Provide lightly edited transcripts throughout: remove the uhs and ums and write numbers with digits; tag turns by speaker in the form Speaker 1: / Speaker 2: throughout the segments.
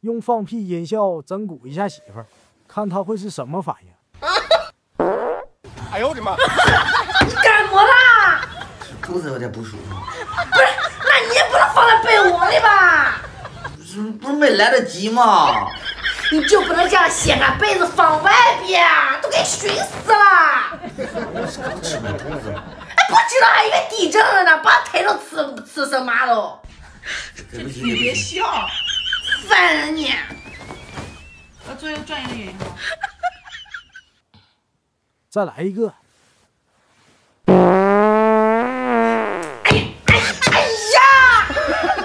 Speaker 1: 用放屁音效整蛊一下媳妇儿，看她会是什么反应。
Speaker 2: 哎呦我的妈！
Speaker 3: 你干么啦？
Speaker 4: 肚子有点不舒服。
Speaker 3: 不是，那你也不能放在被窝里吧？
Speaker 4: 不是没来得及吗？
Speaker 3: 你就不能这样掀开被子放外边，都给熏死了。
Speaker 4: 吃没肚子。
Speaker 3: 哎，不知道还以为地震了呢，把腿都吃什么了？
Speaker 5: 你别笑，
Speaker 3: 烦人你！
Speaker 5: 要做一个专业的演员吗？
Speaker 1: 再来一个。
Speaker 3: 哎呀！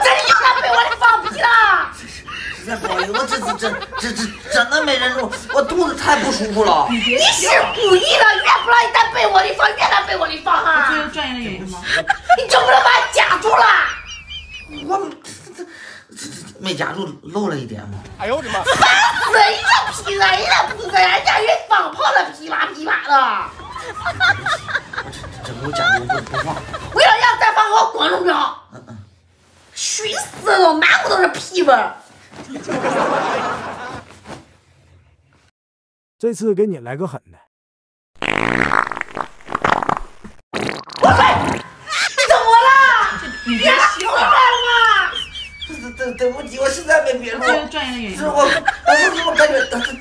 Speaker 3: 这里又在被窝里放屁了！
Speaker 4: 实在不好意思，我这真的没忍住，我肚子太不舒服了。
Speaker 3: 你是故意的，越不让你在被窝里放，越在被窝里放哈！
Speaker 5: 做一个专业的演员吗？
Speaker 3: 你就不能把它夹住了？
Speaker 4: 我这没夹住，漏了一点吗？
Speaker 2: 哎呦我的妈！
Speaker 3: 烦死了！一个屁人，一个不是人家人放炮的噼啪噼啪的。
Speaker 4: 这没有夹住，不放。
Speaker 3: 为了要再放给我滚出去！熏死了，满屋都是屁味儿。
Speaker 1: 这次给你来个狠的。
Speaker 3: 我呸！你怎么了？
Speaker 5: 你别笑
Speaker 3: 出来了吗？
Speaker 4: 对不起，我实在没憋住。
Speaker 5: 做一个专业的演员
Speaker 4: 是我感觉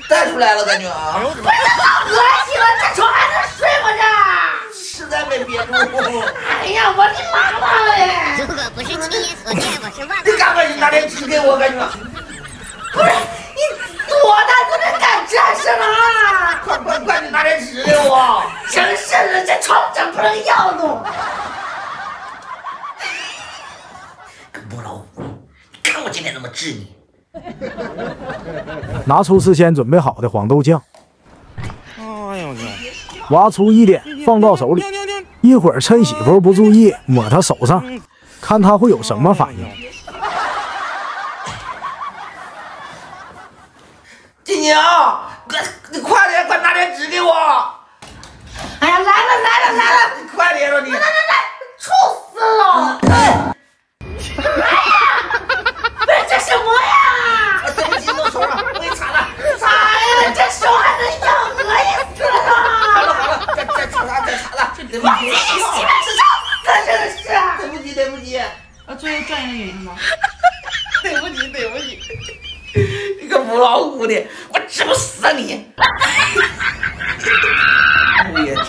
Speaker 4: 带出来了，感觉啊。
Speaker 2: 哎呦我的妈！
Speaker 3: 不是老恶心了，这床还能睡吗这？
Speaker 4: 实在没憋住。
Speaker 3: 哎呀，我的妈妈嘞！
Speaker 6: 如果不是亲眼所见，我是万万
Speaker 4: 你赶快拿点纸给我，感觉。
Speaker 3: 不是你多大都能干这事了？
Speaker 4: 快，你拿点纸给我。
Speaker 3: 真是的，这床真不能要动。
Speaker 4: 母老虎，你看我今天怎么治你！
Speaker 1: 拿出事先准备好的黄豆酱，
Speaker 2: 哎呦我的
Speaker 1: 挖出一点放到手里，一会儿趁媳妇不注意抹她手上，看她会有什么反应。
Speaker 4: 金宁，你快点，快拿点纸给我！
Speaker 3: 哎呀，来了！
Speaker 4: 你快点了你！
Speaker 3: 来，臭死了！哎呀，不是这什么呀？
Speaker 4: 对不起，弄手上，我给擦了。
Speaker 3: 啥呀？这手还能痒，恶心死了！
Speaker 4: 好了，再擦了。对不起，
Speaker 3: 你媳妇笑死了，真是！
Speaker 4: 对不起。
Speaker 5: 要做一个专业的演员吗？
Speaker 4: 对不起。你个母老虎的，我整死你！我也长。